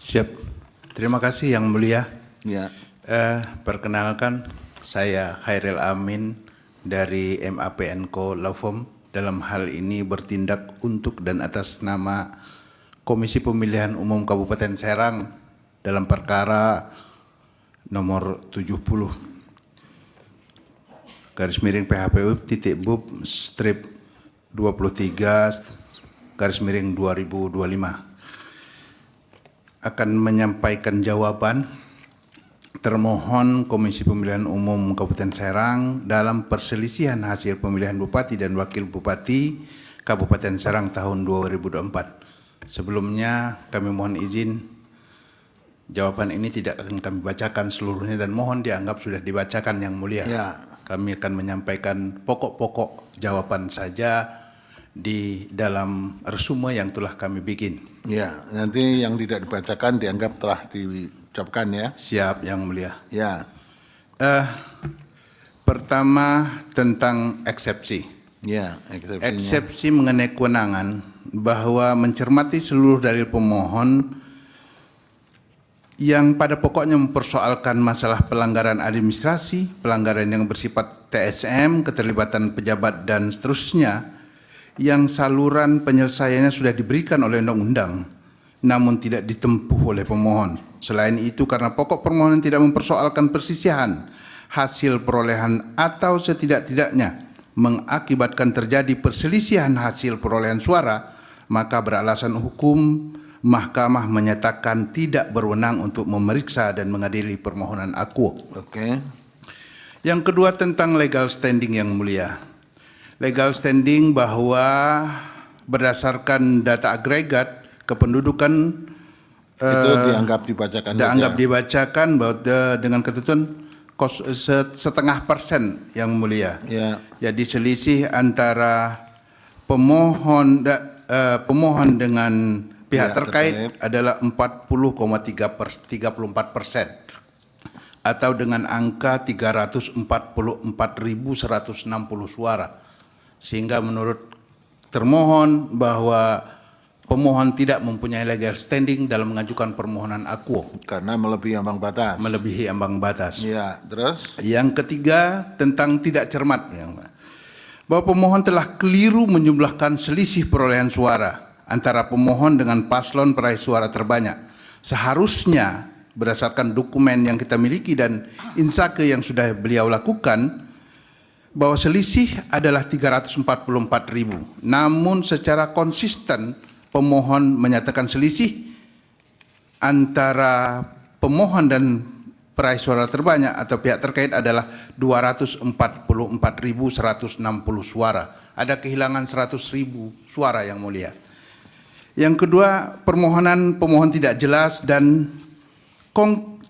Siap. Terima kasih Yang Mulia. Ya, Perkenalkan, saya Khairil Amin dari MAPNCO Law Firm. Dalam hal ini bertindak untuk dan atas nama Komisi Pemilihan Umum Kabupaten Serang dalam perkara nomor 70 garis miring PHPU titik bub strip 23 garis miring 2025 akan menyampaikan jawaban termohon Komisi Pemilihan Umum Kabupaten Serang dalam perselisihan hasil pemilihan Bupati dan Wakil Bupati Kabupaten Serang tahun 2024. Sebelumnya kami mohon izin, jawaban ini tidak akan kami bacakan seluruhnya dan mohon dianggap sudah dibacakan Yang Mulia. ya, Kami akan menyampaikan pokok-pokok jawaban saja di dalam resume yang telah kami bikin. ya. Nanti yang tidak dibacakan dianggap telah diucapkan ya. Siap Yang Mulia. Ya, Pertama tentang eksepsi. ya. Eksepsinya. Eksepsi mengenai kewenangan bahwa mencermati seluruh dalil pemohon yang pada pokoknya mempersoalkan masalah pelanggaran administrasi, pelanggaran yang bersifat TSM, keterlibatan pejabat dan seterusnya, yang saluran penyelesaiannya sudah diberikan oleh undang-undang, namun tidak ditempuh oleh pemohon. Selain itu, karena pokok permohonan tidak mempersoalkan persisihan hasil perolehan atau setidak-tidaknya mengakibatkan terjadi perselisihan hasil perolehan suara, maka beralasan hukum Mahkamah menyatakan tidak berwenang untuk memeriksa dan mengadili permohonan akuo. Oke. Yang kedua tentang legal standing Yang Mulia. Legal standing bahwa berdasarkan data agregat kependudukan Itu dianggap dibacakan. dianggap saja. dibacakan bahwa dengan ketentuan 0,5% Yang Mulia. Ya, Jadi selisih antara pemohon dengan pihak terkait adalah 40,34% atau dengan angka 344.160 suara. Sehingga menurut termohon bahwa pemohon tidak mempunyai legal standing dalam mengajukan permohonan akuo, karena melebihi ambang batas. melebihi ambang batas. Ya, terus? Yang ketiga tentang tidak cermat, bahwa pemohon telah keliru menjumlahkan selisih perolehan suara antara pemohon dengan paslon peraih suara terbanyak. Seharusnya berdasarkan dokumen yang kita miliki dan insake yang sudah beliau lakukan, bahwa selisih adalah 344.000. Namun secara konsisten pemohon menyatakan selisih antara pemohon dan peraih suara terbanyak atau pihak terkait adalah 244.160 suara. Ada kehilangan 100.000 suara Yang Mulia. Yang kedua, pemohon tidak jelas dan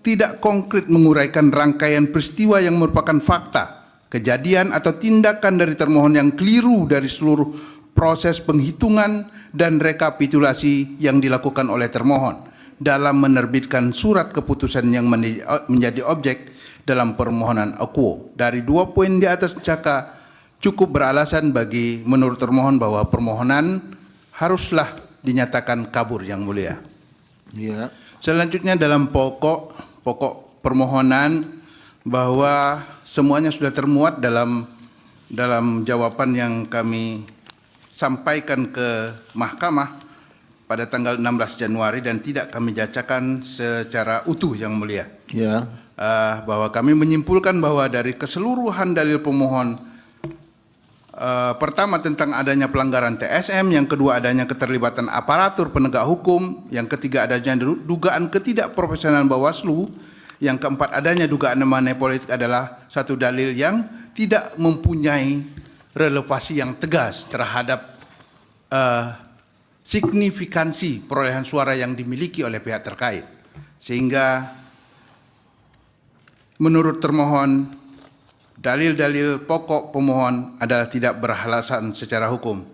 tidak konkret menguraikan rangkaian peristiwa yang merupakan fakta, kejadian atau tindakan dari termohon yang keliru dari seluruh proses penghitungan dan rekapitulasi yang dilakukan oleh termohon dalam menerbitkan surat keputusan yang menjadi objek dalam permohonan akuo. Dari 2 poin di atas cukup beralasan bagi menurut termohon bahwa permohonan haruslah dinyatakan kabur Yang Mulia. Ya, Selanjutnya dalam pokok permohonan bahwa semuanya sudah termuat dalam jawaban yang kami sampaikan ke Mahkamah pada tanggal 16 Januari dan tidak kami bacakan secara utuh Yang Mulia. ya, Bahwa kami menyimpulkan bahwa dari keseluruhan dalil pemohon, pertama tentang adanya pelanggaran TSM, yang kedua adanya keterlibatan aparatur penegak hukum, yang ketiga adanya dugaan ketidakprofesionalan Bawaslu, yang keempat adanya dugaan money politik adalah satu dalil yang tidak mempunyai relevansi yang tegas terhadap signifikansi perolehan suara yang dimiliki oleh pihak terkait. Sehingga menurut termohon, dalil-dalil pokok pemohon adalah tidak beralasan secara hukum.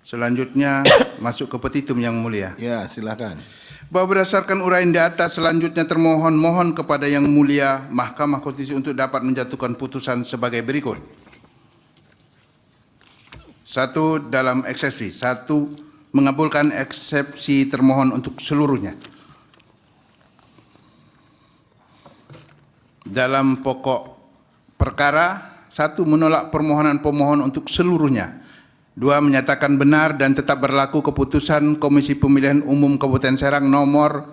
Selanjutnya masuk ke petitum Yang Mulia. ya, silakan. Bahwa berdasarkan uraian di atas, selanjutnya termohon mohon kepada Yang Mulia Mahkamah Konstitusi untuk dapat menjatuhkan putusan sebagai berikut. 1. Dalam eksepsi. 1. Mengabulkan eksepsi termohon untuk seluruhnya. dalam pokok perkara, 1. Menolak permohonan pemohon untuk seluruhnya. 2. Menyatakan benar dan tetap berlaku keputusan Komisi Pemilihan Umum Kabupaten Serang nomor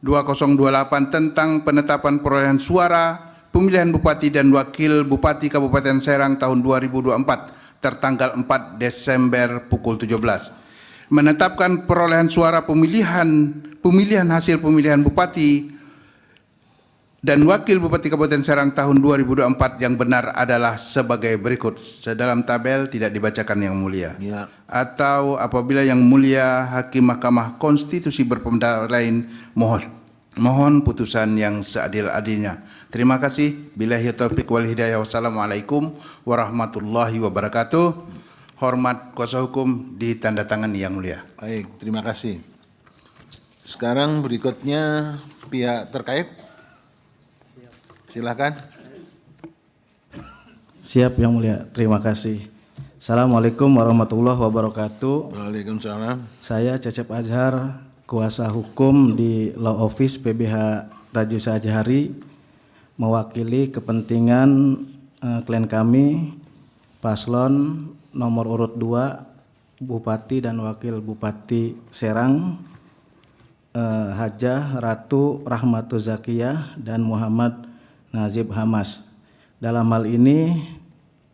2028 tentang penetapan perolehan suara pemilihan Bupati dan Wakil Bupati Kabupaten Serang tahun 2024 tertanggal 4 Desember pukul 17. Menetapkan perolehan suara pemilihan hasil pemilihan Bupati dan Wakil Bupati Kabupaten Serang tahun 2024 yang benar adalah sebagai berikut. Sedalam tabel tidak dibacakan yang mulia. Ya. Atau apabila yang mulia Hakim Mahkamah Konstitusi berpendapat lain, mohon putusan yang seadil-adilnya. Terima kasih. Billahi taufiq wal hidayah. Wassalamualaikum warahmatullahi wabarakatuh. Hormat kuasa hukum ditandatangani yang mulia. Baik, terima kasih. Sekarang berikutnya pihak terkait. Silakan. Siap yang mulia, terima kasih. Assalamualaikum warahmatullahi wabarakatuh. Waalaikumsalam. Saya Cecep Azhar, kuasa hukum di Law Office PBH Rajus Azhari, mewakili kepentingan klien kami, paslon nomor urut 2, Bupati dan Wakil Bupati Serang, Hajah Ratu Rahmatu Zakiyah dan Muhammad Nazib Hamas. Dalam hal ini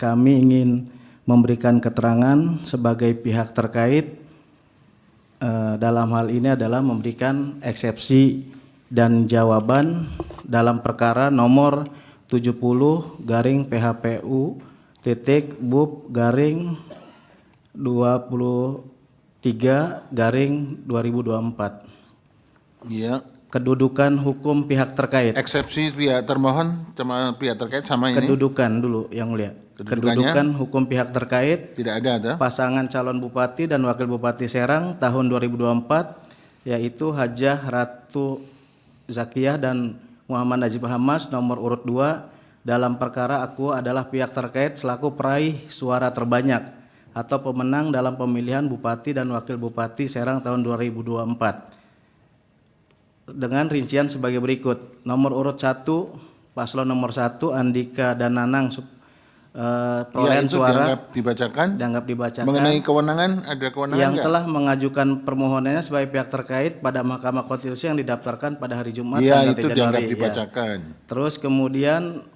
kami ingin memberikan keterangan sebagai pihak terkait. Dalam hal ini adalah memberikan eksepsi dan jawaban dalam perkara nomor 70/PHPU-BUP-23/2024. Iya. Kedudukan hukum pihak terkait. Eksepsi pihak termohon sama pihak terkait sama ini. Kedudukan dulu yang mulia. Kedudukannya? Kedudukan hukum pihak terkait. Tidak ada atau? Pasangan calon bupati dan wakil bupati Serang tahun 2024 yaitu Hajah Ratu Zakiyah dan Muhammad Nazib Hamas nomor urut 2 dalam perkara aku adalah pihak terkait selaku peraih suara terbanyak atau pemenang dalam pemilihan bupati dan wakil bupati Serang tahun 2024. Dengan rincian sebagai berikut. Nomor urut 1, paslon nomor 1 Andika dan Nanang perolehan itu suara dianggap dibacakan. Mengenai kewenangan, ada kewenangan yang enggak? telah mengajukan permohonannya sebagai pihak terkait pada Mahkamah Konstitusi yang didaftarkan pada hari Jumat Iya, tanggal itu 3 dianggap Januari. dibacakan. Terus kemudian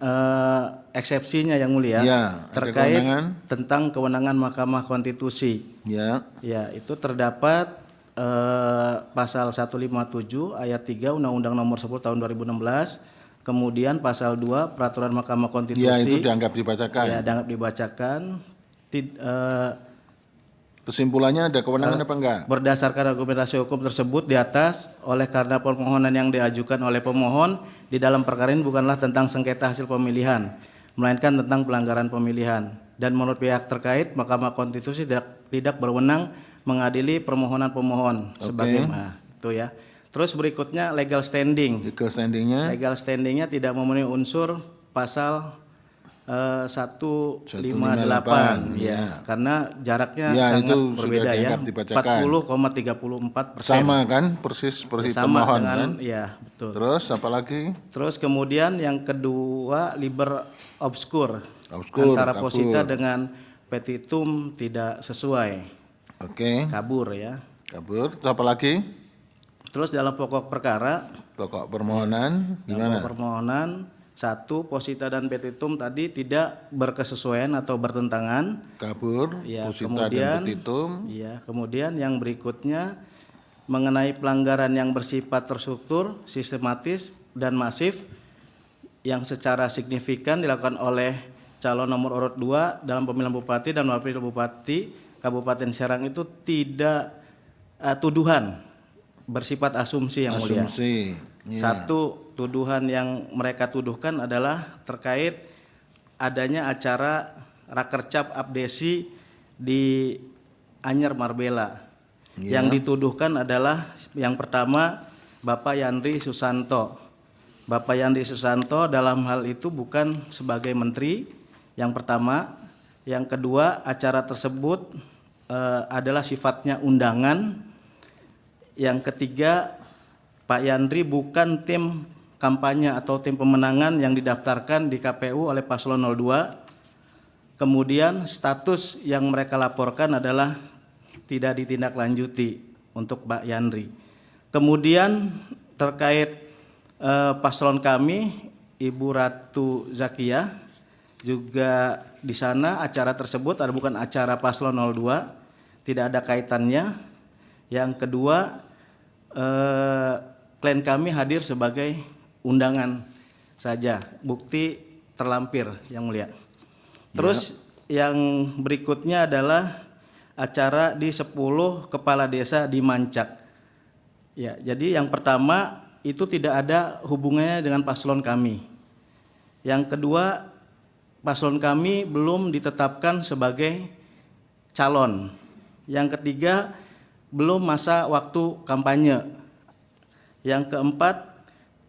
eksepsinya yang mulia Iya, ada terkait kewenangan. tentang kewenangan Mahkamah Konstitusi. Ya, Ya, itu terdapat pasal 157 ayat 3 Undang-Undang Nomor 10 Tahun 2016, kemudian pasal 2 Peraturan Mahkamah Konstitusi. ya itu dianggap dibacakan. Ya, dianggap dibacakan. Kesimpulannya ada kewenangan apa enggak? Berdasarkan argumentasi hukum tersebut di atas, oleh karena permohonan yang diajukan oleh pemohon di dalam perkara ini bukanlah tentang sengketa hasil pemilihan, melainkan tentang pelanggaran pemilihan. Dan menurut pihak terkait, Mahkamah Konstitusi tidak berwenang mengadili permohonan pemohon sebagai itu ya. Terus berikutnya legal standing. Legal standingnya? Legal standingnya tidak memenuhi unsur pasal 158 ya, karena jaraknya ya, sangat itu berbeda sudah ya, dibacakan. 40,34%. Sama kan, persis sama pemohon dengan, kan? ya betul. Terus apa lagi? Terus kemudian yang kedua liber obscur, Obskur, antara kabur. posita dengan petitum tidak sesuai. Oke, Kabur ya. kabur. Terus apa lagi? Terus dalam pokok perkara, Pokok permohonan dalam gimana? pokok permohonan 1, posita dan petitum tadi tidak berkesesuaian atau bertentangan. Kabur, Ya, posita kemudian, dan petitum. Ya, kemudian yang berikutnya mengenai pelanggaran yang bersifat terstruktur, sistematis dan masif yang secara signifikan dilakukan oleh calon nomor urut 2 dalam pemilihan bupati dan wakil bupati Kabupaten Serang itu tidak tuduhan bersifat asumsi yang mulia. Asumsi. Ya. 1, tuduhan yang mereka tuduhkan adalah terkait adanya acara rakercap abdesi di Anyer Marbella. Ya. Yang dituduhkan adalah yang pertama Bapak Yandri Susanto. Bapak Yandri Susanto dalam hal itu bukan sebagai menteri, yang pertama. Yang kedua, acara tersebut adalah sifatnya undangan. Yang ketiga, Pak Yandri bukan tim kampanye atau tim pemenangan yang didaftarkan di KPU oleh paslon 02. Kemudian status yang mereka laporkan adalah tidak ditindaklanjuti untuk Pak Yandri. Kemudian terkait paslon kami, Ibu Ratu Zakiyah, juga di sana acara tersebut ada bukan acara paslon 02, tidak ada kaitannya. Yang kedua, klien kami hadir sebagai undangan saja, bukti terlampir yang mulia. Terus yang berikutnya adalah acara di 10 kepala desa di Mancak. Ya, jadi yang pertama itu tidak ada hubungannya dengan paslon kami. Yang kedua, paslon kami belum ditetapkan sebagai calon. Yang ketiga, belum masa waktu kampanye. Yang keempat,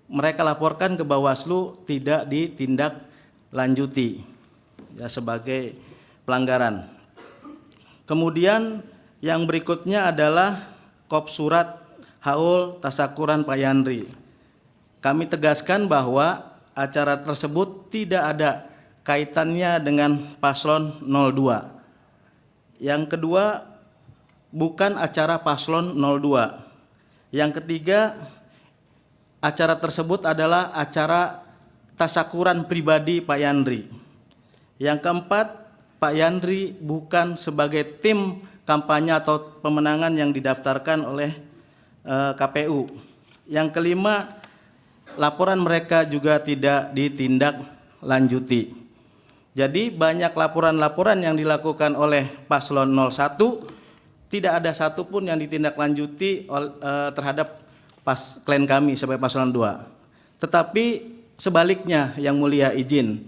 mereka laporkan ke Bawaslu tidak ditindaklanjuti ya sebagai pelanggaran. Kemudian yang berikutnya adalah kop surat haul tasakuran Pak Yandri. Kami tegaskan bahwa acara tersebut tidak ada kaitannya dengan paslon 02. Yang kedua, bukan acara paslon 02. Yang ketiga, acara tersebut adalah acara tasakuran pribadi Pak Yandri. Yang keempat, Pak Yandri bukan sebagai tim kampanye atau pemenangan yang didaftarkan oleh KPU. Yang kelima, laporan mereka juga tidak ditindaklanjuti. Jadi banyak laporan-laporan yang dilakukan oleh paslon 01, tidak ada satupun yang ditindaklanjuti terhadap klien kami sebagai paslon 2. Tetapi sebaliknya yang mulia izin,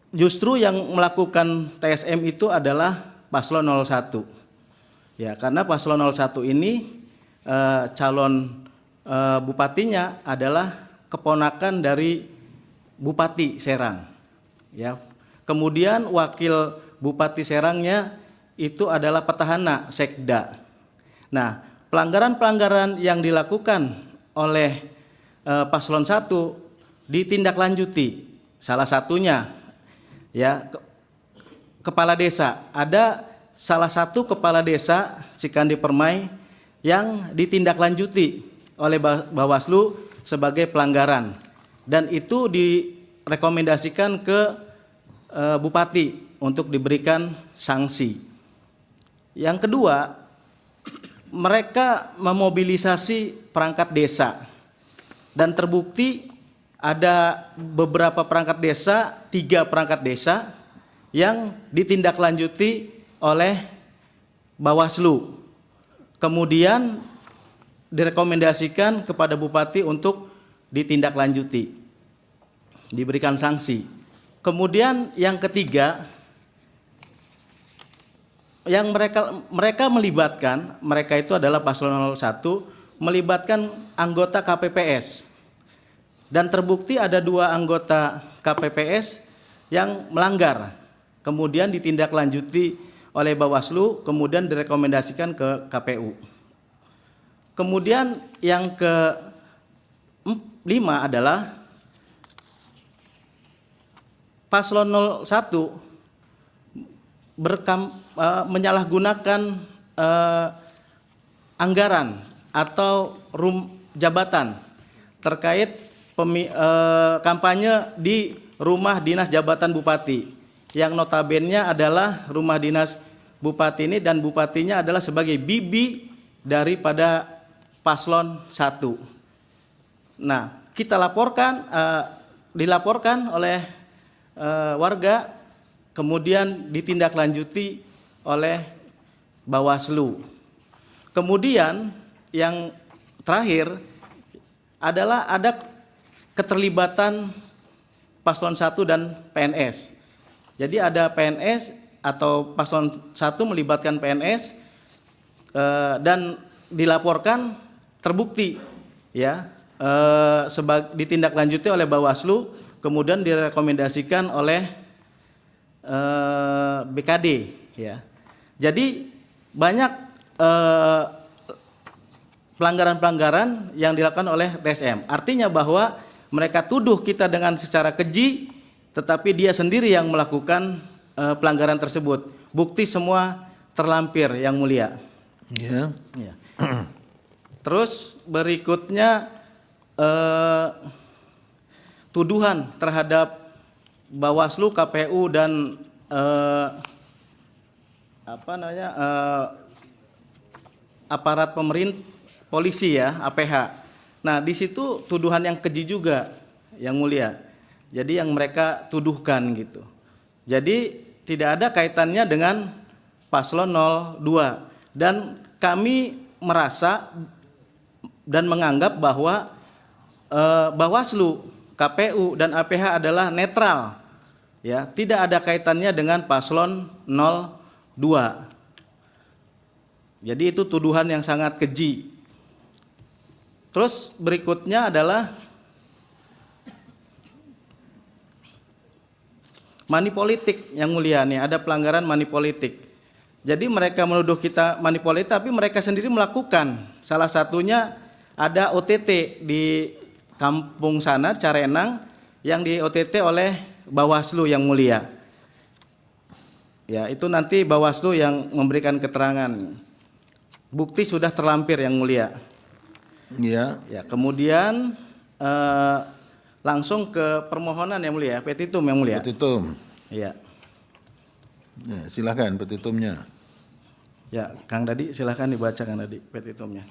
justru yang melakukan TSM itu adalah paslon 01. Ya, karena paslon 01 ini calon bupatinya adalah keponakan dari Bupati Serang. Ya. Kemudian wakil Bupati Serangnya itu adalah petahana Sekda. Nah, pelanggaran-pelanggaran yang dilakukan oleh paslon 1 ditindaklanjuti. Salah satunya ya kepala desa, ada salah satu kepala desa Cikandi Permai yang ditindaklanjuti oleh Bawaslu sebagai pelanggaran, dan itu direkomendasikan ke bupati untuk diberikan sanksi. Yang kedua, mereka memobilisasi perangkat desa, dan terbukti ada beberapa perangkat desa, 3 perangkat desa yang ditindaklanjuti oleh Bawaslu. Kemudian direkomendasikan kepada bupati untuk ditindaklanjuti, diberikan sanksi. Kemudian yang ketiga, yang mereka melibatkan, mereka itu adalah paslon 01, melibatkan anggota KPPS. Dan terbukti ada 2 anggota KPPS yang melanggar, kemudian ditindaklanjuti oleh Bawaslu, kemudian direkomendasikan ke KPU. Kemudian yang ke-5 adalah paslon 01 menyalahgunakan anggaran atau jabatan terkait kampanye di rumah dinas jabatan bupati, yang notabene adalah rumah dinas bupati ini, dan bupatinya adalah sebagai bibi daripada paslon 1. Nah, kita laporkan, dilaporkan oleh warga, kemudian ditindaklanjuti oleh Bawaslu. Kemudian yang terakhir adalah ada keterlibatan paslon 1 dan PNS. Jadi ada PNS atau paslon 1 melibatkan PNS dan dilaporkan terbukti ya ditindaklanjuti oleh Bawaslu, kemudian direkomendasikan oleh BKD ya. Jadi banyak pelanggaran-pelanggaran yang dilakukan oleh TSM. Artinya bahwa mereka tuduh kita dengan secara keji, tetapi dia sendiri yang melakukan pelanggaran tersebut. Bukti semua terlampir, Yang Mulia. Ya. Ya. Terus berikutnya tuduhan terhadap Bawaslu, KPU dan aparat pemerintah, polisi ya, APH. Nah, di situ tuduhan yang keji juga, Yang Mulia. Jadi yang mereka tuduhkan gitu. Jadi tidak ada kaitannya dengan paslon 02, dan kami merasa dan menganggap bahwa Bawaslu, KPU dan APH adalah netral, ya, tidak ada kaitannya dengan paslon 02. Jadi itu tuduhan yang sangat keji. Terus berikutnya adalah money politik, Yang Mulia, nih ada pelanggaran money politik. Jadi mereka menuduh kita money politik, tapi mereka sendiri melakukan. Salah satunya ada OTT di kampung sana, Carenang, yang di OTT oleh Bawaslu, Yang Mulia. Ya, itu nanti Bawaslu yang memberikan keterangan. Bukti sudah terlampir, Yang Mulia. Ya. Ya, kemudian langsung ke permohonan, Yang Mulia, petitum, Yang Mulia. Petitum. Ya. Ya, silakan petitumnya. Ya, Kang Dadi silahkan dibacakan tadi petitumnya.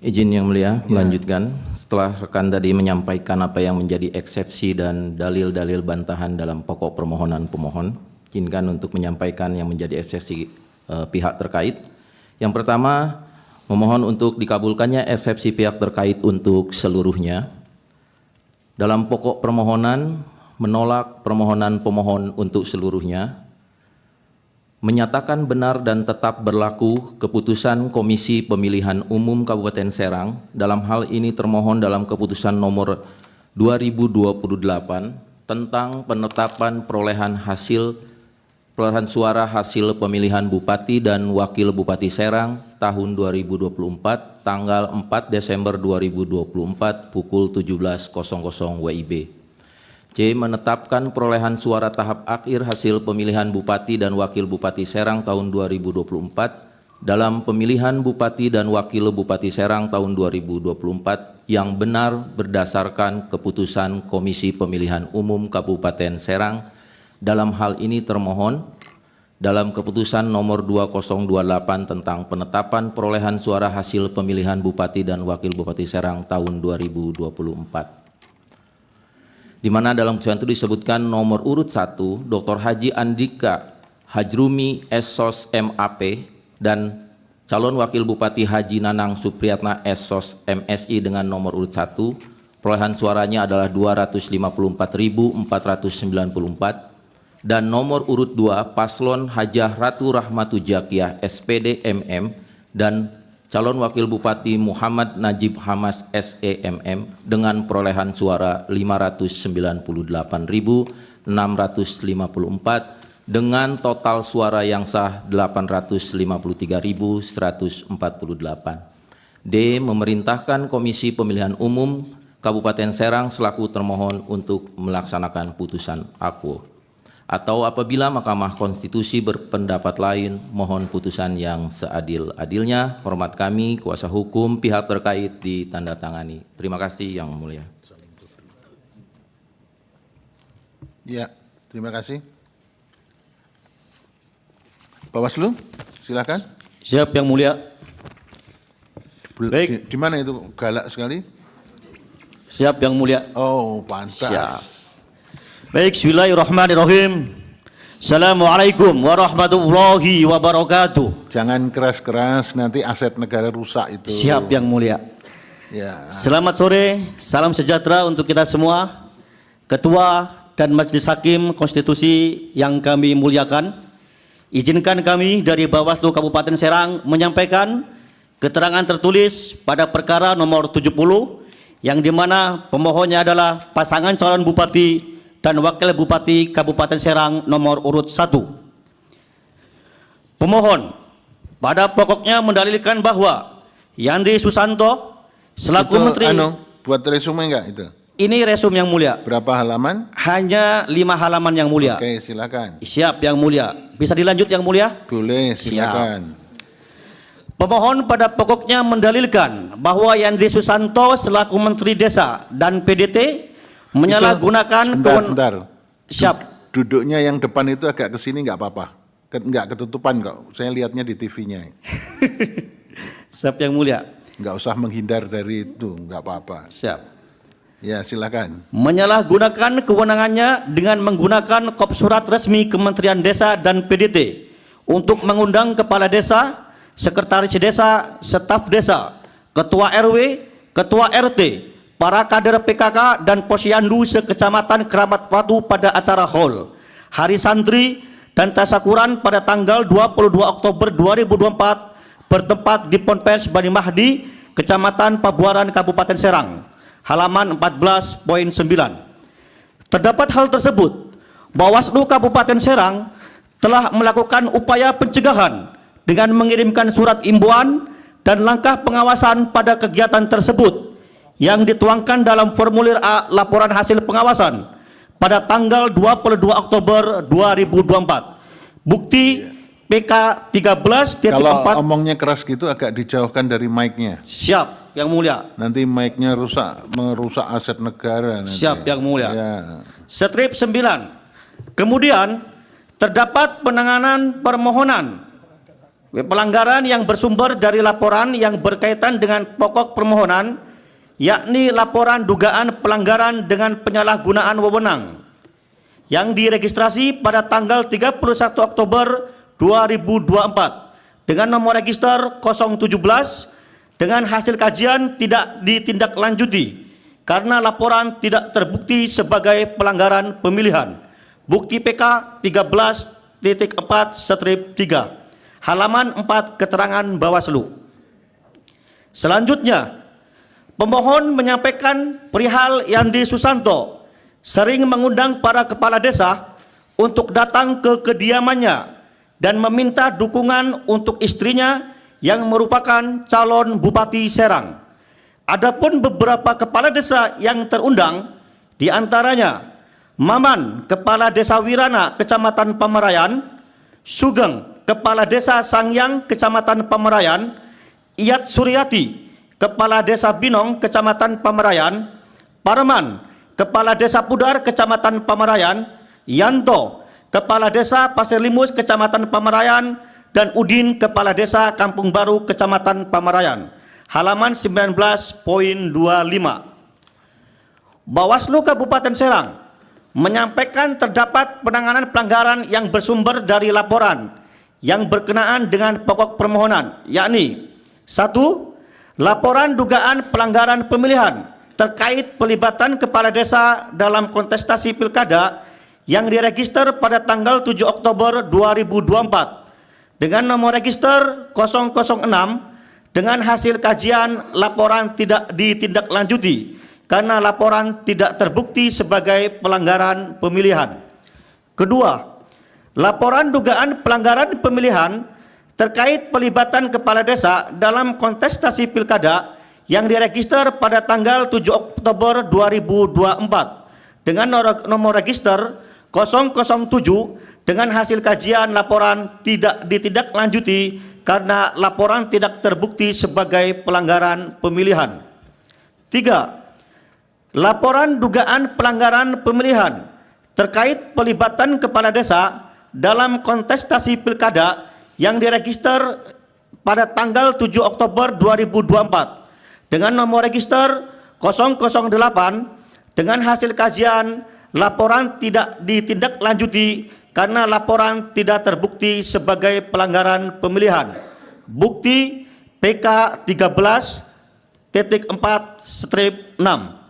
Izin Yang Mulia, melanjutkan. Setelah rekan tadi menyampaikan apa yang menjadi eksepsi dan dalil-dalil bantahan dalam pokok permohonan pemohon, izinkan untuk menyampaikan yang menjadi eksepsi pihak terkait. Yang pertama, memohon untuk dikabulkannya eksepsi pihak terkait untuk seluruhnya. Dalam pokok permohonan, menolak permohonan pemohon untuk seluruhnya, menyatakan benar dan tetap berlaku keputusan Komisi Pemilihan Umum Kabupaten Serang, dalam hal ini termohon dalam keputusan nomor 2028 tentang penetapan perolehan suara hasil pemilihan Bupati dan Wakil Bupati Serang tahun 2024 tanggal 4 Desember 2024 pukul 17.00 WIB. C. Menetapkan perolehan suara tahap akhir hasil pemilihan Bupati dan Wakil Bupati Serang tahun 2024 dalam pemilihan Bupati dan Wakil Bupati Serang tahun 2024 yang benar berdasarkan keputusan Komisi Pemilihan Umum Kabupaten Serang. Dalam hal ini termohon dalam keputusan nomor 2028 tentang penetapan perolehan suara hasil pemilihan Bupati dan Wakil Bupati Serang tahun 2024. Di mana dalam keputusan itu disebutkan nomor urut 1 Dr. Haji Andika Hajrumi SSOS MAP dan calon Wakil Bupati Haji Nanang Supriyatna SSOS MSI dengan nomor urut 1, perolehan suaranya adalah 254.494, dan nomor urut 2 Paslon Hajah Ratu Rahmatu Jakiah SPD MM dan calon Wakil Bupati Muhammad Najib Hamas SEMM dengan perolehan suara 598.654 dengan total suara yang sah 853.148. D. Memerintahkan Komisi Pemilihan Umum Kabupaten Serang selaku termohon untuk melaksanakan putusan akuo. Atau apabila Mahkamah Konstitusi berpendapat lain, mohon putusan yang seadil-adilnya. Hormat kami, kuasa hukum pihak terkait ditandatangani. Terima kasih Yang Mulia. Ya, terima kasih. Bawaslu, silakan. Siap Yang Mulia. Baik. Di mana itu galak sekali? Siap Yang Mulia. Oh, pantas. Siap. Baik, bismillahirrahmanirrahim. Assalamualaikum warahmatullahi wabarakatuh. Jangan keras-keras, nanti aset negara rusak itu. Siap Yang Mulia. Ya. Selamat sore, salam sejahtera untuk kita semua. Ketua dan Majelis Hakim Konstitusi yang kami muliakan, izinkan kami dari Bawaslu Kabupaten Serang menyampaikan keterangan tertulis pada perkara nomor 70 yang dimana pemohonnya adalah pasangan calon Bupati dan Wakil Bupati Kabupaten Serang nomor urut 1. Pemohon pada pokoknya mendalilkan bahwa Yandri Susanto selaku Itu, Menteri, buat resume enggak itu? ini resume yang mulia, Berapa halaman? hanya 5 halaman yang mulia. Oke, silakan. Siap yang mulia. Bisa dilanjut yang mulia? Boleh, silakan. Pemohon pada pokoknya mendalilkan bahwa Yandri Susanto selaku Menteri Desa dan PDT menyalahgunakan Sebentar. Siap. Duduknya yang depan itu agak ke sini enggak apa-apa. Enggak ketutupan kok. Saya lihatnya di TV-nya. Siap yang mulia. Enggak usah menghindar dari itu, enggak apa-apa. Siap. Ya, silakan. Menyalahgunakan kewenangannya dengan menggunakan kop surat resmi Kementerian Desa dan PDT untuk mengundang kepala desa, sekretaris desa, staf desa, ketua RW, ketua RT, para kader PKK dan posyandu sekecamatan Keramat Batu pada acara hall Hari Santri dan Tasakuran pada tanggal 22 Oktober 2024 bertempat di Ponpes Bani Mahdi, Kecamatan Pabuaran, Kabupaten Serang, halaman 14.9. Terdapat hal tersebut, Bawaslu Kabupaten Serang telah melakukan upaya pencegahan dengan mengirimkan surat imbauan dan langkah pengawasan pada kegiatan tersebut yang dituangkan dalam formulir A laporan hasil pengawasan pada tanggal 22 Oktober 2024. Bukti PK 13.4. Kalau omongnya keras gitu agak dijauhkan dari mic-nya. Siap yang mulia. Nanti mic-nya merusak aset negara nanti. Siap yang mulia. Ya. Strip 9. Kemudian terdapat penanganan permohonan pelanggaran yang bersumber dari laporan yang berkaitan dengan pokok permohonan, yakni laporan dugaan pelanggaran dengan penyalahgunaan wewenang yang diregistrasi pada tanggal 31 Oktober 2024 dengan nomor register 017 dengan hasil kajian tidak ditindaklanjuti karena laporan tidak terbukti sebagai pelanggaran pemilihan. Bukti PK 13.4 strip 3 halaman 4 keterangan Bawaslu. Selanjutnya, pemohon menyampaikan perihal Yandri Susanto sering mengundang para kepala desa untuk datang ke kediamannya dan meminta dukungan untuk istrinya yang merupakan calon Bupati Serang. Adapun beberapa kepala desa yang terundang, di antaranya Maman, Kepala Desa Wirana, Kecamatan Pamarayan, Sugeng, Kepala Desa Sangyang, Kecamatan Pamarayan, Iyat Suryati, Kepala Desa Binong, Kecamatan Pamarayan, Parman, Kepala Desa Pudar, Kecamatan Pamarayan, Yanto, Kepala Desa Pasir Limus, Kecamatan Pamarayan, dan Udin, Kepala Desa Kampung Baru, Kecamatan Pamarayan. Halaman 19.25. Bawaslu Kabupaten Serang menyampaikan terdapat penanganan pelanggaran yang bersumber dari laporan yang berkenaan dengan pokok permohonan, yakni 1. Laporan dugaan pelanggaran pemilihan terkait pelibatan kepala desa dalam kontestasi pilkada yang diregister pada tanggal 7 Oktober 2024 dengan nomor register 006 dengan hasil kajian laporan tidak ditindaklanjuti karena laporan tidak terbukti sebagai pelanggaran pemilihan. Kedua, laporan dugaan pelanggaran pemilihan terkait pelibatan kepala desa dalam kontestasi pilkada yang diregister pada tanggal 7 Oktober 2024 dengan nomor register 007 dengan hasil kajian laporan tidak ditindaklanjuti karena laporan tidak terbukti sebagai pelanggaran pemilihan. 3. Laporan dugaan pelanggaran pemilihan terkait pelibatan kepala desa dalam kontestasi pilkada yang diregister pada tanggal 7 Oktober 2024 dengan nomor register 008 dengan hasil kajian laporan tidak ditindaklanjuti karena laporan tidak terbukti sebagai pelanggaran pemilihan. Bukti PK 13.4 strip 6.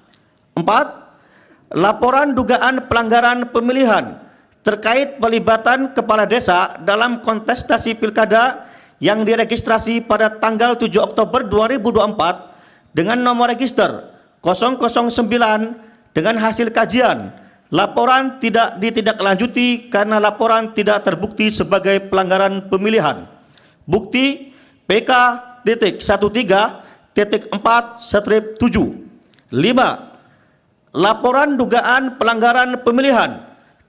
4. Laporan dugaan pelanggaran pemilihan terkait pelibatan kepala desa dalam kontestasi pilkada yang diregistrasi pada tanggal 7 Oktober 2024 dengan nomor register 009 dengan hasil kajian laporan tidak ditindaklanjuti karena laporan tidak terbukti sebagai pelanggaran pemilihan. Bukti PK.13.4/7. 5. Laporan dugaan pelanggaran pemilihan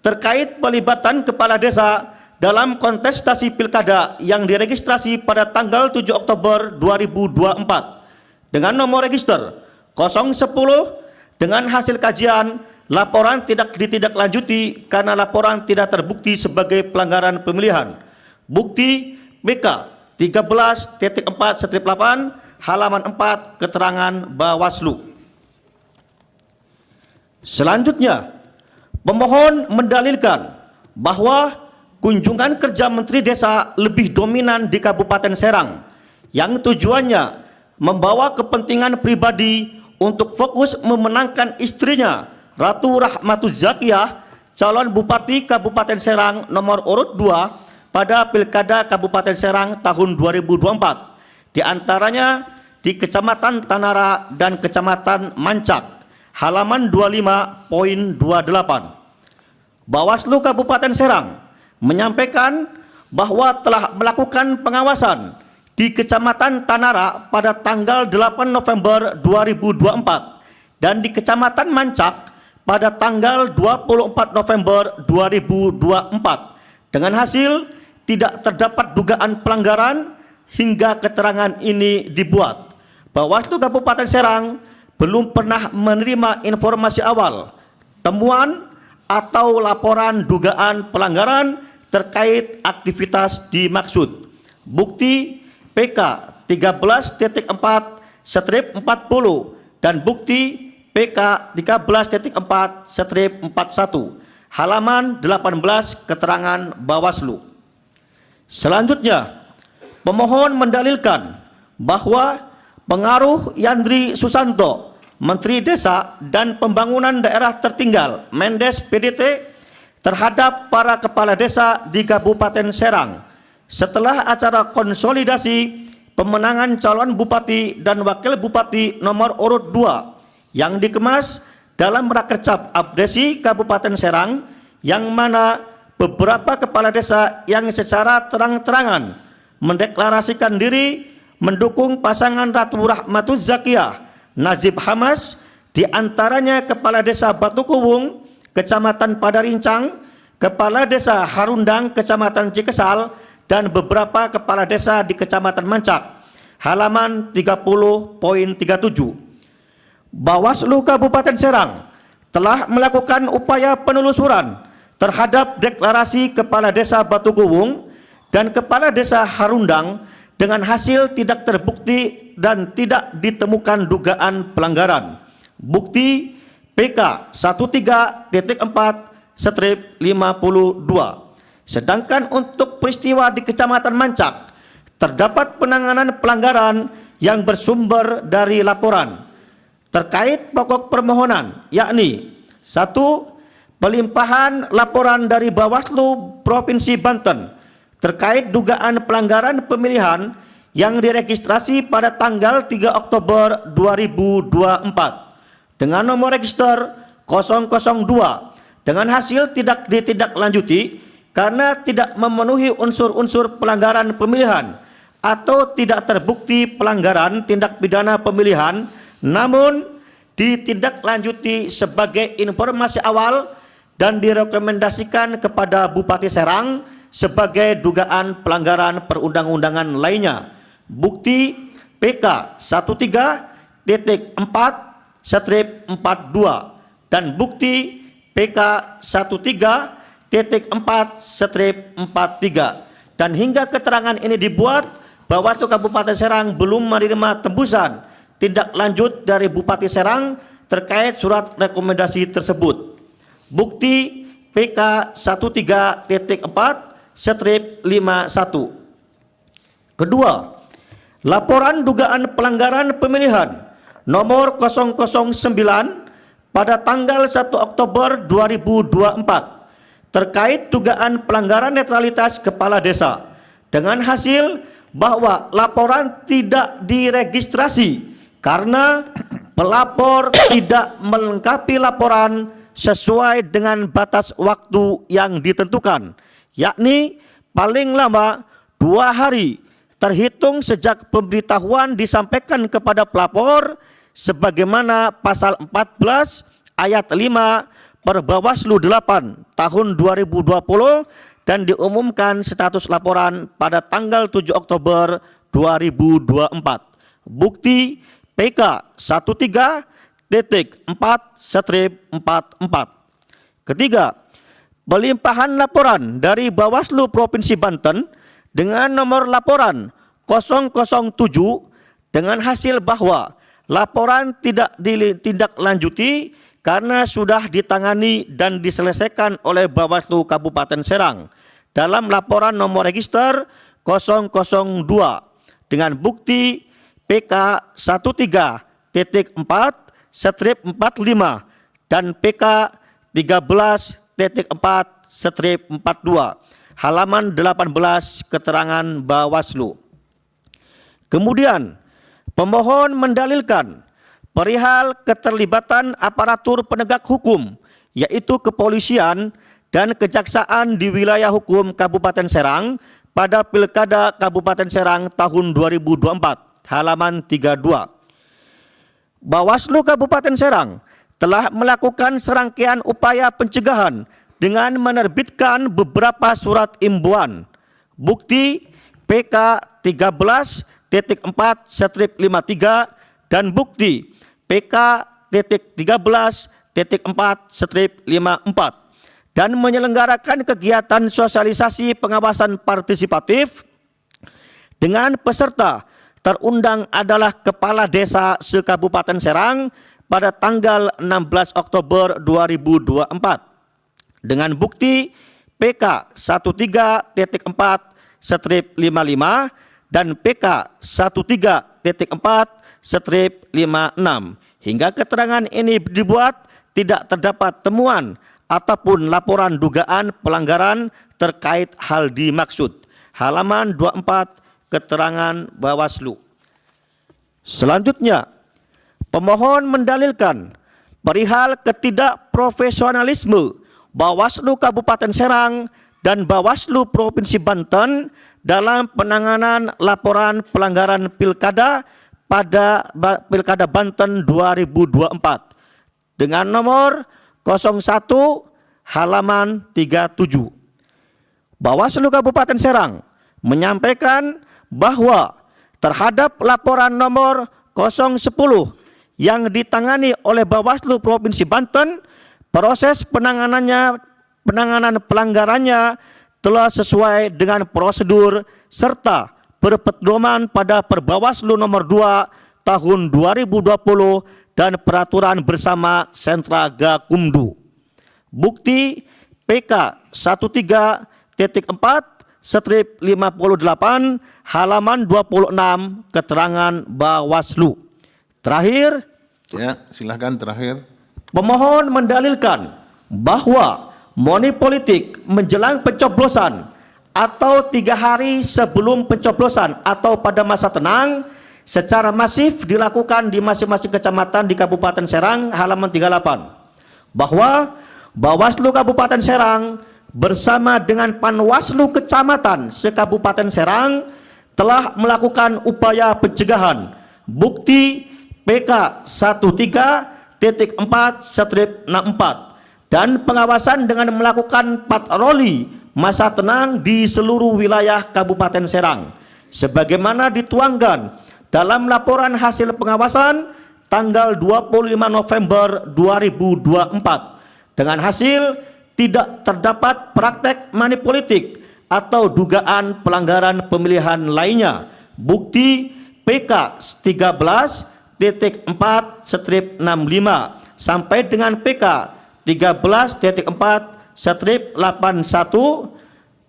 terkait pelibatan kepala desa dalam kontestasi pilkada yang diregistrasi pada tanggal 7 Oktober 2024 dengan nomor register 010 dengan hasil kajian laporan tidak ditindaklanjuti karena laporan tidak terbukti sebagai pelanggaran pemilihan. Bukti PK 13.4/8 halaman 4 keterangan Bawaslu. Selanjutnya, pemohon mendalilkan bahwa kunjungan kerja Menteri Desa lebih dominan di Kabupaten Serang yang tujuannya membawa kepentingan pribadi untuk fokus memenangkan istrinya Ratu Rahmatus Zakiyah, calon Bupati Kabupaten Serang nomor urut 2 pada Pilkada Kabupaten Serang tahun 2024, di antaranya di Kecamatan Tanara dan Kecamatan Mancak, halaman 25.28. Bawaslu Kabupaten Serang menyampaikan bahwa telah melakukan pengawasan di Kecamatan Tanara pada tanggal 8 November 2024 dan di Kecamatan Mancak pada tanggal 24 November 2024 dengan hasil tidak terdapat dugaan pelanggaran hingga keterangan ini dibuat. Bawaslu Kabupaten Serang belum pernah menerima informasi awal, temuan, atau laporan dugaan pelanggaran terkait aktivitas dimaksud. Bukti PK 13.4/40 dan bukti PK 13.4/41 halaman 18 keterangan Bawaslu. Selanjutnya, pemohon mendalilkan bahwa pengaruh Yandri Susanto, Menteri Desa dan Pembangunan Daerah Tertinggal Mendes PDT terhadap para kepala desa di Kabupaten Serang setelah acara konsolidasi pemenangan calon Bupati dan Wakil Bupati nomor urut 2 yang dikemas dalam Rakercap Abdesi Kabupaten Serang, yang mana beberapa kepala desa yang secara terang-terangan mendeklarasikan diri mendukung pasangan Ratu Rahmatus Zakiyah Nazib Hamas, di antaranya Kepala Desa Batu Kuwung, Kecamatan Padarincang, Kepala Desa Harundang, Kecamatan Cikesal, dan beberapa kepala desa di Kecamatan Mancak, halaman 30.37. Bawaslu Kabupaten Serang telah melakukan upaya penelusuran terhadap deklarasi Kepala Desa Batu Kuwung dan Kepala Desa Harundang dengan hasil tidak terbukti dan tidak ditemukan dugaan pelanggaran. Bukti PK 13.4/52. Sedangkan untuk peristiwa di Kecamatan Mancak terdapat penanganan pelanggaran yang bersumber dari laporan terkait pokok permohonan, yakni 1. Pelimpahan laporan dari Bawaslu Provinsi Banten terkait dugaan pelanggaran pemilihan yang diregistrasi pada tanggal 3 Oktober 2024 dengan nomor register 002 dengan hasil tidak ditindaklanjuti karena tidak memenuhi unsur-unsur pelanggaran pemilihan atau tidak terbukti pelanggaran tindak pidana pemilihan, namun ditindaklanjuti sebagai informasi awal dan direkomendasikan kepada Bupati Serang sebagai dugaan pelanggaran perundang-undangan lainnya. Bukti PK 13.4/42 dan bukti PK 13.4/43. Dan hingga keterangan ini dibuat, Bawaslu Kabupaten Serang belum menerima tembusan tindak lanjut dari Bupati Serang terkait surat rekomendasi tersebut. Bukti PK 13.4/51. Kedua, laporan dugaan pelanggaran pemilihan nomor 009 pada tanggal 1 Oktober 2024 terkait dugaan pelanggaran netralitas kepala desa dengan hasil bahwa laporan tidak diregistrasi karena pelapor tidak melengkapi laporan sesuai dengan batas waktu yang ditentukan, yakni paling lama 2 hari terhitung sejak pemberitahuan disampaikan kepada pelapor sebagaimana pasal 14 ayat 5 per Bawaslu 8 tahun 2020 dan diumumkan status laporan pada tanggal 7 Oktober 2024. Bukti PK 13.4/44. Ketiga, pelimpahan laporan dari Bawaslu Provinsi Banten dengan nomor laporan 007 dengan hasil bahwa laporan tidak ditindaklanjuti karena sudah ditangani dan diselesaikan oleh Bawaslu Kabupaten Serang dalam laporan nomor register 002 dengan bukti PK 13.4/45 dan PK 13.4/42 halaman 18 keterangan Bawaslu. Kemudian pemohon mendalilkan perihal keterlibatan aparatur penegak hukum yaitu kepolisian dan kejaksaan di wilayah hukum Kabupaten Serang pada Pilkada Kabupaten Serang tahun 2024 halaman 32. Bawaslu Kabupaten Serang telah melakukan serangkaian upaya pencegahan dengan menerbitkan beberapa surat imbauan. Bukti PK 13.4/53 dan bukti PK 13.4/54 dan menyelenggarakan kegiatan sosialisasi pengawasan partisipatif dengan peserta terundang adalah Kepala Desa se-Kabupaten Serang pada tanggal 16 Oktober 2024 dengan bukti PK 13.4/55 dan PK 13.4/56 hingga keterangan ini dibuat tidak terdapat temuan ataupun laporan dugaan pelanggaran terkait hal dimaksud. Halaman 24 keterangan Bawaslu. Selanjutnya, pemohon mendalilkan perihal ketidakprofesionalisme Bawaslu Kabupaten Serang dan Bawaslu Provinsi Banten dalam penanganan laporan pelanggaran pilkada pada Pilkada Banten 2024 dengan nomor 01 halaman 37. Bawaslu Kabupaten Serang menyampaikan bahwa terhadap laporan nomor 010 yang ditangani oleh Bawaslu Provinsi Banten, proses penanganan pelanggarannya telah sesuai dengan prosedur serta berpedoman pada Perbawaslu nomor 2 tahun 2020 dan peraturan bersama Sentra Gakumdu. Bukti PK 13.4/58 halaman 26 keterangan Bawaslu. Terakhir, Ya, silakan terakhir. pemohon mendalilkan bahwa money politik menjelang pencoblosan atau 3 hari sebelum pencoblosan atau pada masa tenang secara masif dilakukan di masing-masing kecamatan di Kabupaten Serang halaman 38. Bahwa Bawaslu Kabupaten Serang bersama dengan Panwaslu Kecamatan se-Kabupaten Serang telah melakukan upaya pencegahan. Bukti PK 13.4/64 dan pengawasan dengan melakukan patroli masa tenang di seluruh wilayah Kabupaten Serang sebagaimana dituangkan dalam laporan hasil pengawasan tanggal 25 November 2024 dengan hasil tidak terdapat praktek manipolitik atau dugaan pelanggaran pemilihan lainnya. Bukti PK 13.4/65 sampai dengan PK 13.4/81,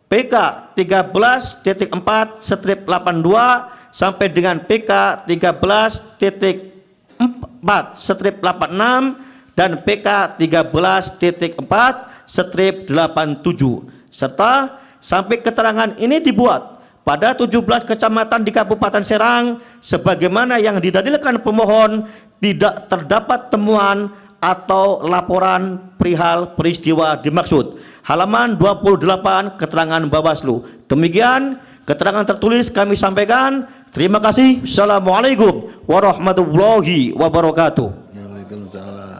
PK 13.4/82 sampai dengan PK 13.4/86 dan PK 13.4/87 serta sampai keterangan ini dibuat pada 17 kecamatan di Kabupaten Serang sebagaimana yang didalilkan pemohon tidak terdapat temuan atau laporan perihal peristiwa dimaksud. Halaman 28 keterangan Bawaslu. Demikian Keterangan tertulis kami sampaikan. Terima kasih. Assalamualaikum warahmatullahi wabarakatuh. Waalaikumsalam.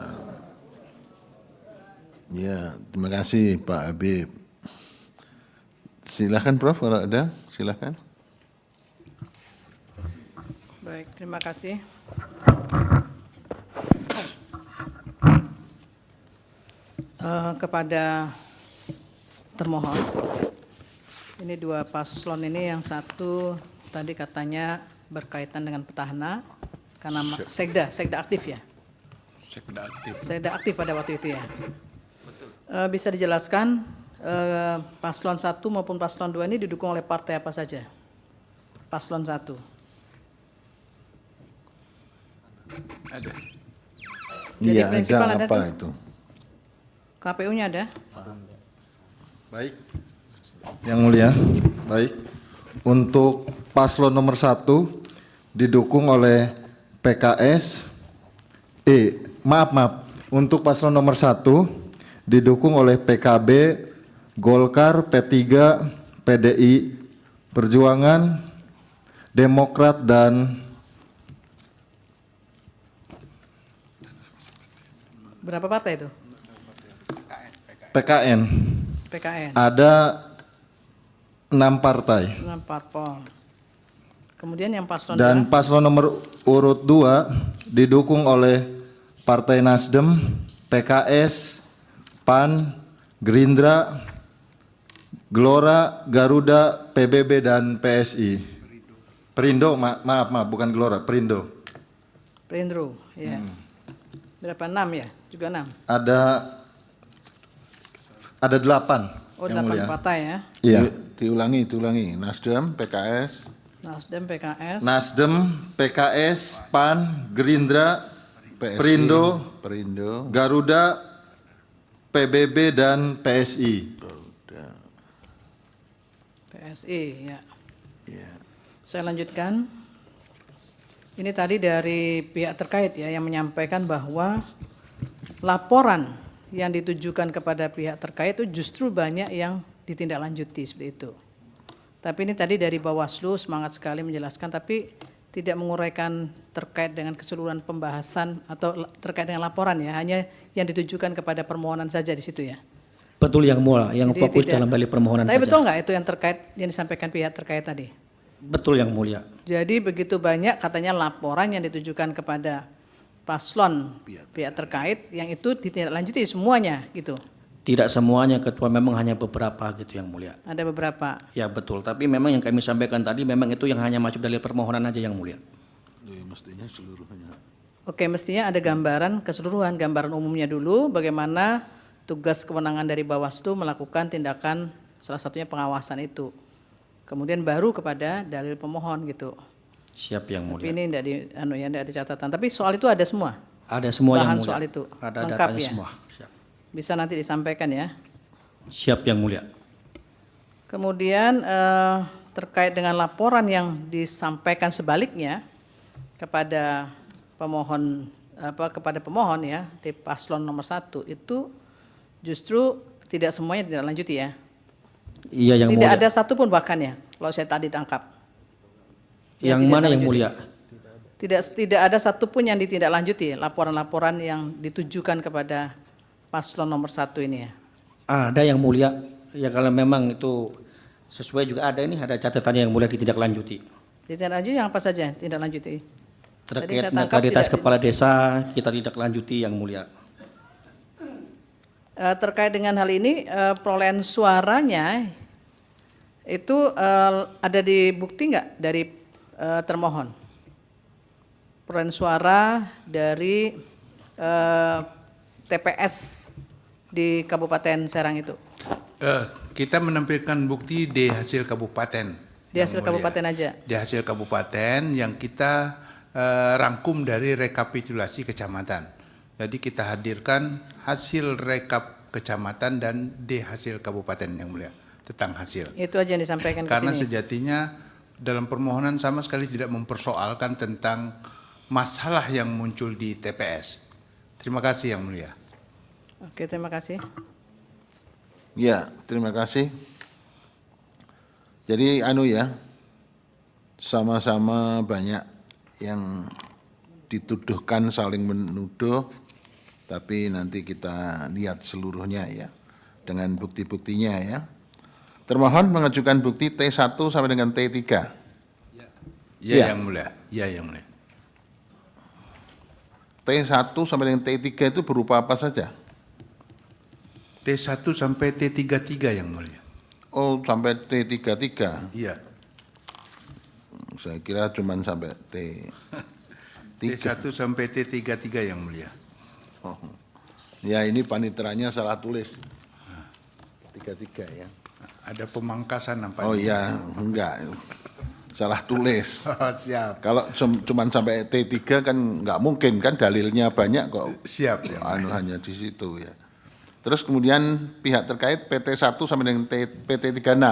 Ya, terima kasih Pak Habib. Silahkan Prof, kalau ada, silahkan. Baik, terima kasih. Kepada termohon, ini dua paslon ini, yang satu tadi katanya berkaitan dengan petahana karena sekda aktif ya. Sekda aktif pada waktu itu ya. Bisa dijelaskan paslon 1 maupun paslon 2 ini didukung oleh partai apa saja? Paslon 1. Ada. Jadi Iya, prinsipal ada ada apa tuh? itu? KPU-nya ada? Baik, yang mulia, baik. Untuk paslon nomor 1 didukung oleh PKS, untuk paslon nomor 1 didukung oleh PKB, Golkar, P3, PDI Perjuangan, Demokrat, dan Berapa partai itu? PKN. PKN. Ada 6 partai. 6 parpol. Kemudian yang paslon Dan 2, paslon nomor urut 2 didukung oleh Partai Nasdem, PKS, PAN, Gerindra, Gelora, Garuda, PBB, dan PSI. Perindo, maaf, bukan Gelora, Perindo. Perindro, ya. Berapa? 6 ya? Juga 6. Ada 8. Oh, yang 8 mulia. partai ya. Iya. Diulangi. Nasdem, PKS, Nasdem, PKS, Nasdem, PKS, PAN, Gerindra, PSI, Perindo, Garuda, PBB, dan PSI. PSI, ya. Ya. Saya lanjutkan. Ini tadi dari pihak terkait ya yang menyampaikan bahwa laporan yang ditujukan kepada pihak terkait itu justru banyak yang ditindaklanjuti seperti itu. Tapi ini tadi dari Bawaslu semangat sekali menjelaskan, tapi tidak menguraikan terkait dengan keseluruhan pembahasan atau terkait dengan laporan ya, hanya yang ditujukan kepada permohonan saja di situ ya. Betul yang mulia, yang Jadi fokus tidak- dalam dalil permohonan Tapi saja. betul nggak itu yang terkait yang disampaikan pihak terkait tadi? Betul yang mulia. Jadi begitu banyak katanya laporan yang ditujukan kepada paslon pihak terkait yang itu ditindaklanjuti semuanya gitu. Tidak semuanya ketua, memang hanya beberapa gitu yang mulia. Ada beberapa. Ya betul, tapi memang yang kami sampaikan tadi memang itu yang hanya masuk dalil permohonan aja yang mulia. Mestinya seluruhnya. Oke, mestinya ada gambaran keseluruhan, gambaran umumnya dulu bagaimana tugas kewenangan dari Bawaslu melakukan tindakan salah satunya pengawasan itu. Kemudian baru kepada dalil pemohon gitu. Siap yang Tapi mulia. ini tidak ada catatan. Tapi soal itu ada semua. Ada semua yang bahan mulia. soal itu. Ada Lengkap datanya ya? semua. Siap. Bisa nanti disampaikan ya. Siap yang mulia. Kemudian terkait dengan laporan yang disampaikan sebaliknya kepada pemohon ya di paslon nomor 1 itu justru tidak semuanya ditindaklanjuti ya. Iya yang Tidak mulia. ada satupun bahkan ya kalau saya tadi tangkap. Yang tidak mana yang ditindaklanjuti. mulia? Tidak ada satupun yang ditindaklanjuti laporan-laporan yang ditujukan kepada paslon nomor 1 ini ya. Ada yang mulia. Ya kalau memang itu sesuai juga ada ini, ada catatan yang mulia ditindaklanjuti. Ditindaklanjuti yang apa saja ditindaklanjuti? Tadi Terkait saya tangkap netralitas tidak- kepala desa kita tidak lanjuti yang mulia. Terkait dengan hal ini perolehan suaranya itu ada di bukti nggak dari termohon? Perolehan suara dari TPS di Kabupaten Serang itu. Kita menampilkan bukti di hasil kabupaten. Di Yang hasil mulia. kabupaten aja. Di hasil kabupaten yang kita rangkum dari rekapitulasi kecamatan. Jadi kita hadirkan hasil rekap kecamatan dan di hasil kabupaten yang mulia tentang hasil. Itu aja yang disampaikan ke Karena sini. sejatinya dalam permohonan sama sekali tidak mempersoalkan tentang masalah yang muncul di TPS. Terima kasih yang mulia. Oke, terima kasih. Ya, terima kasih. Jadi ya, sama-sama banyak yang dituduhkan saling menuduh, tapi nanti kita lihat seluruhnya ya, dengan bukti-buktinya ya. Termohon mengajukan bukti T1 sampai dengan T3. Ya, Yang Mulia. Ya, Yang Mulia. T1 sampai dengan T3 itu berupa apa saja? T1 sampai T33 Yang Mulia. Oh, sampai T33. Iya. Saya kira cuma sampai T3. T1 sampai T33 Yang Mulia. Oh. Ya, ini paniteranya salah tulis. 33 ya. Ada pemangkasan nampaknya. Oh iya, enggak. Salah tulis. Oh, siap. Kalau cuma sampai T3 kan enggak mungkin kan, dalilnya banyak kok. Siap ya. Hanya di situ ya. Terus kemudian pihak terkait PT1 sampai dengan PT36.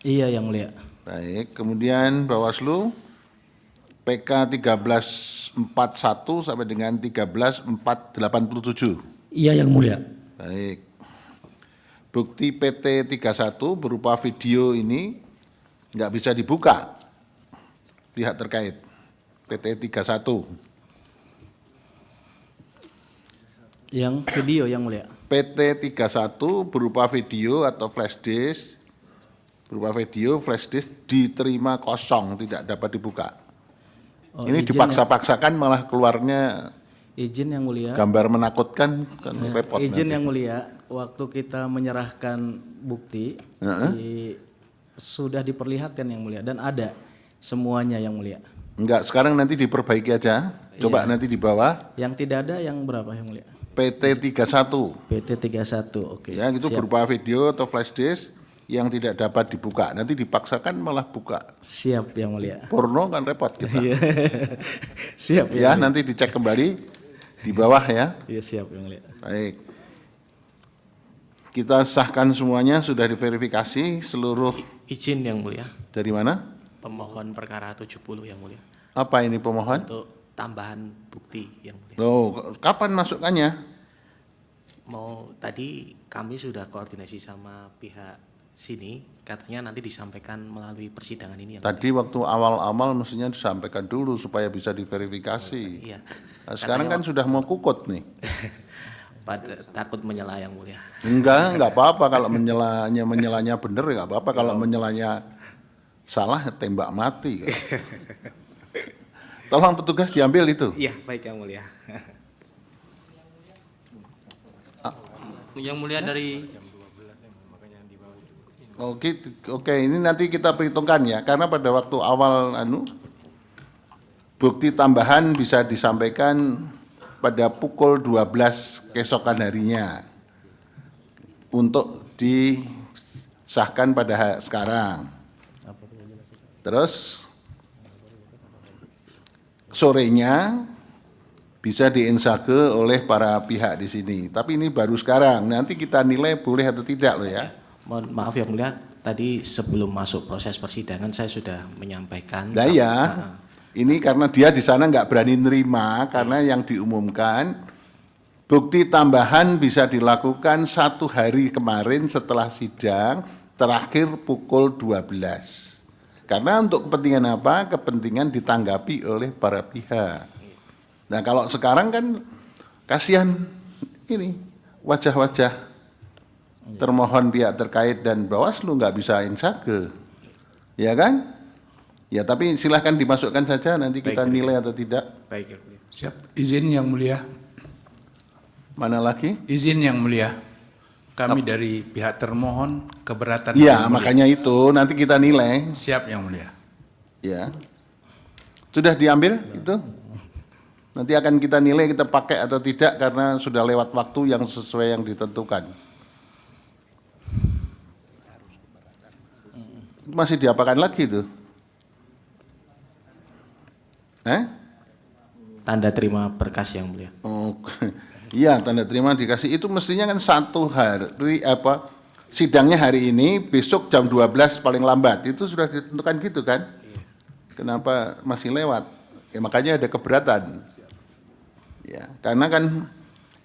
Iya Yang Mulia. Baik, kemudian Bawaslu PK 1341 sampai dengan 13487. Iya Yang Mulia. Baik. Bukti PT 31 berupa video ini nggak bisa dibuka pihak terkait PT 31. Yang video Yang Mulia. PT 31 berupa video atau flash disk, diterima kosong, tidak dapat dibuka. Oh, Ini izin dipaksa-paksakan malah keluarnya Izin Yang Mulia. gambar menakutkan, kan repot. Izin nanti. Yang Mulia, waktu kita menyerahkan bukti sudah diperlihatkan Yang Mulia dan ada semuanya Yang Mulia. Enggak, sekarang nanti diperbaiki aja. Coba nanti di bawah Yang tidak ada yang berapa Yang Mulia? PT 31. PT 31, oke. Ya, itu Siap. berupa video atau flash disk yang tidak dapat dibuka. Nanti dipaksakan malah buka. Siap Yang Mulia. Porno kan repot kita. Iya. Siap Ya, Yang Mulia. nanti dicek kembali di bawah ya. Iya siap Yang Mulia. Baik. Kita sahkan semuanya, sudah diverifikasi seluruh. Izin Yang Mulia, Dari mana? pemohon perkara 70 Yang Mulia, Apa ini pemohon? untuk tambahan bukti Yang Mulia. Loh, kapan masukkannya? Tadi kami sudah koordinasi sama pihak sini, katanya nanti disampaikan melalui persidangan ini. Yang Tadi waktu awal-awal mestinya disampaikan dulu supaya bisa diverifikasi. Iya. Nah, sekarang kan sudah mau kukut nih. Takut menyela Yang Mulia. Enggak apa-apa kalau menyelanya bener ya enggak apa-apa, kalau menyelanya salah tembak mati. Tolong petugas diambil itu. Iya, baik Yang Mulia. Yang Mulia dari Oke, ini nanti kita perhitungkan ya, karena pada waktu awal bukti tambahan bisa disampaikan pada pukul 12 keesokan harinya untuk disahkan pada sekarang. Terus sorenya bisa diinsage oleh para pihak di sini. Tapi ini baru sekarang, nanti kita nilai boleh atau tidak loh ya. Mohon maaf Yang Mulia, tadi sebelum masuk proses persidangan saya sudah menyampaikan. Nah ya, ini karena dia di sana nggak berani nerima karena yang diumumkan bukti tambahan bisa dilakukan 1 hari kemarin setelah sidang terakhir pukul 12. Karena untuk kepentingan apa? Kepentingan ditanggapi oleh para pihak. Nah kalau sekarang kan kasihan ini wajah-wajah termohon pihak terkait dan Bawaslu nggak bisa insage, ya kan? Ya tapi silahkan dimasukkan saja, nanti kita nilai atau tidak. Baik Yang Mulia. Siap. Izin Yang Mulia. Mana lagi? Izin Yang Mulia. Kami dari pihak termohon keberatan. Iya, Yang Mulia. makanya itu nanti kita nilai. Siap Yang Mulia. Ya, sudah diambil itu. Nanti akan kita nilai kita pakai atau tidak karena sudah lewat waktu yang sesuai yang ditentukan. Masih diapakan lagi itu? Tanda terima berkas Yang Mulia. Oh, iya tanda terima dikasih itu mestinya kan 1 hari sidangnya hari ini, besok jam 12 paling lambat, itu sudah ditentukan gitu kan? Kenapa masih lewat? Ya makanya ada keberatan. Ya, karena kan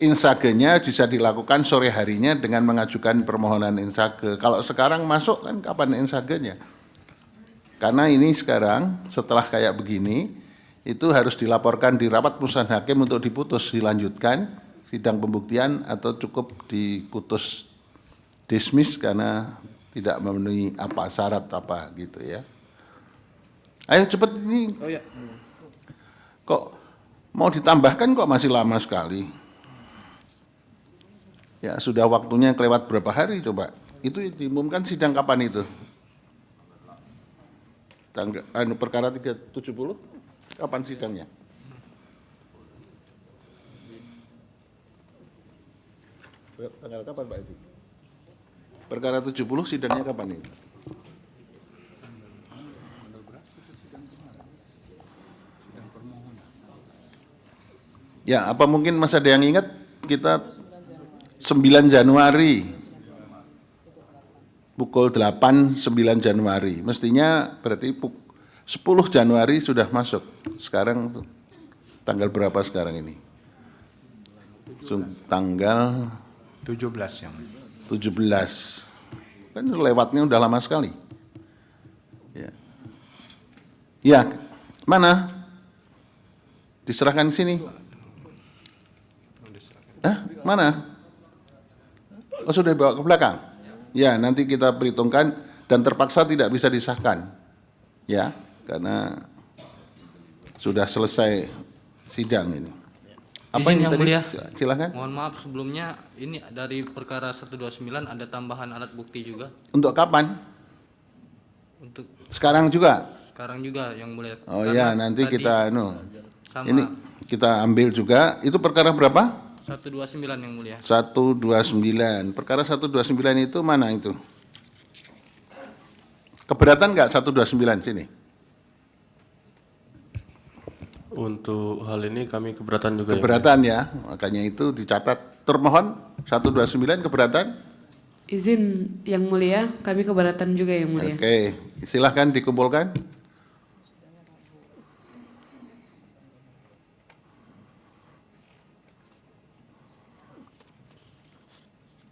insagenya bisa dilakukan sore harinya dengan mengajukan permohonan insage. Kalau sekarang masuk kan kapan insagenya? Karena ini sekarang setelah kayak begini, itu harus dilaporkan di rapat putusan hakim untuk diputus, dilanjutkan sidang pembuktian atau cukup diputus dismiss karena tidak memenuhi apa syarat apa gitu ya. Ayo cepet ini. Oh ya. Kok mau ditambahkan kok masih lama sekali. Ya sudah waktunya kelewat berapa hari coba. Itu diumumkan sidang kapan itu? Perkara 370 kapan sidangnya? Tanggal kapan Pak Edi? Perkara 70 sidangnya kapan ini? Ya, apa mungkin Mas ada yang ingat kita 9 Januari pukul 8 9 Januari. Mestinya berarti 10 Januari sudah masuk. Sekarang tanggal berapa sekarang ini? Tanggal 17 yang 17. Kan lewatnya udah lama sekali. Ya. Ya, mana? Diserahkan ke sini. Mana? Oh, sudah dibawa ke belakang? Ya, nanti kita perhitungkan dan terpaksa tidak bisa disahkan. Ya, karena sudah selesai sidang ini. Apa Izin ini yang tadi? mulia. Silakan. Mohon maaf sebelumnya ini dari perkara 129 ada tambahan alat bukti juga Untuk kapan? untuk Sekarang juga? sekarang juga yang mulia. Oh Karena ya, nanti tadi kita sama ini kita ambil juga. Itu perkara berapa? 129 yang mulia. 129. Perkara 129 itu mana itu? Keberatan nggak 129 sini? Untuk hal ini kami keberatan juga. Keberatan ya, makanya itu dicatat. Termohon 129 keberatan? Izin yang mulia, kami keberatan juga yang mulia. Oke, silahkan dikumpulkan.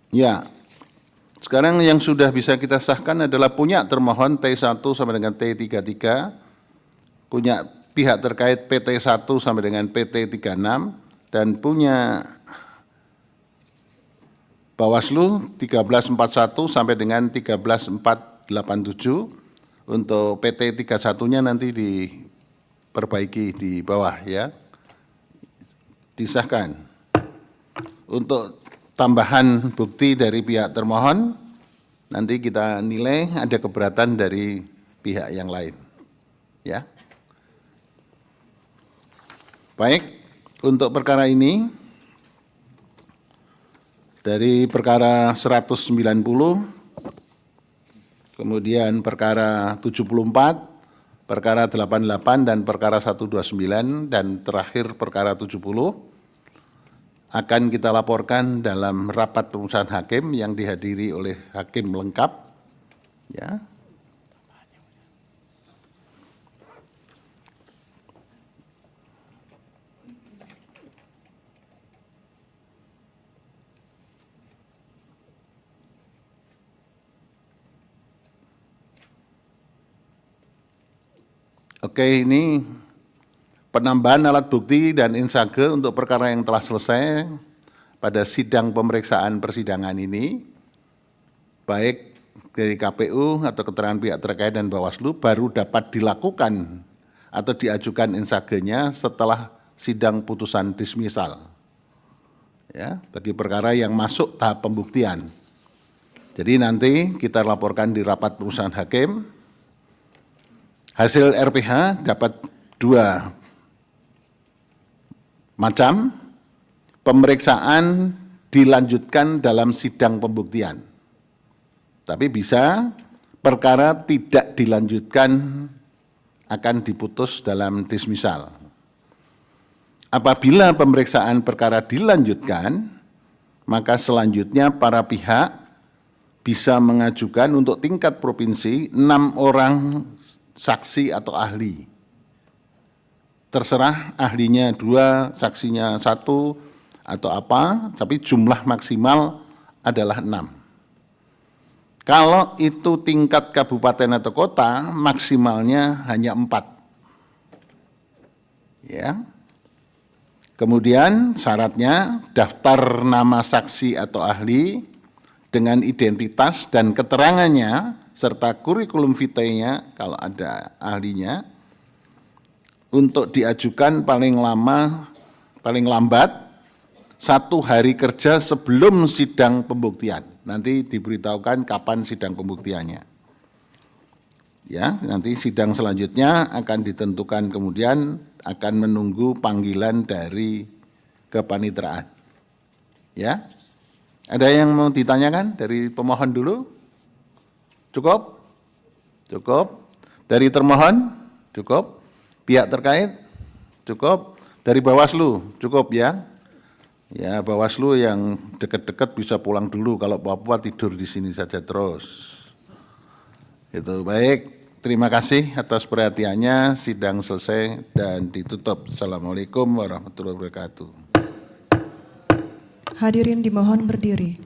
Ya, sekarang yang sudah bisa kita sahkan adalah punya termohon T1 sampai dengan T33, punya pihak terkait PT1 sampai dengan PT36, dan punya Bawaslu 1341 sampai dengan 13487. Untuk PT31-nya nanti diperbaiki di bawah ya. Disahkan. Untuk tambahan bukti dari pihak termohon, nanti kita nilai ada keberatan dari pihak yang lain. Ya. Baik, untuk perkara ini, dari perkara 190, kemudian perkara 74, perkara 88, dan perkara 129, dan terakhir perkara 70, akan kita laporkan dalam rapat putusan hakim yang dihadiri oleh hakim lengkap. Ya. Oke, ini penambahan alat bukti dan insage untuk perkara yang telah selesai pada sidang pemeriksaan persidangan ini, baik dari KPU atau keterangan pihak terkait dan Bawaslu baru dapat dilakukan atau diajukan insagenya setelah sidang putusan dismisal. Ya, bagi perkara yang masuk tahap pembuktian. Jadi nanti kita laporkan di rapat putusan hakim. Hasil RPH dapat 2 macam. Pemeriksaan dilanjutkan dalam sidang pembuktian. Tapi bisa perkara tidak dilanjutkan akan diputus dalam dismisal. Apabila pemeriksaan perkara dilanjutkan, maka selanjutnya para pihak bisa mengajukan untuk tingkat provinsi 6 orang saksi atau ahli. Terserah ahlinya 2, saksinya 1 atau apa, tapi jumlah maksimal adalah 6. Kalau itu tingkat kabupaten atau kota, maksimalnya hanya 4. Ya. Kemudian syaratnya daftar nama saksi atau ahli dengan identitas dan keterangannya serta kurikulum vitae-nya kalau ada ahlinya untuk diajukan paling lambat 1 hari kerja sebelum sidang pembuktian. Nanti diberitahukan kapan sidang pembuktiannya. Ya, nanti sidang selanjutnya akan ditentukan, kemudian akan menunggu panggilan dari kepanitraan. Ya. Ada yang mau ditanyakan dari pemohon dulu? Cukup? Cukup. Dari termohon? Cukup. Pihak terkait? Cukup. Dari Bawaslu? Cukup ya? Ya, Bawaslu yang dekat-dekat bisa pulang dulu, kalau Papua tidur di sini saja terus. Itu baik. Terima kasih atas perhatiannya. Sidang selesai dan ditutup. Assalamualaikum warahmatullahi wabarakatuh. Hadirin dimohon berdiri.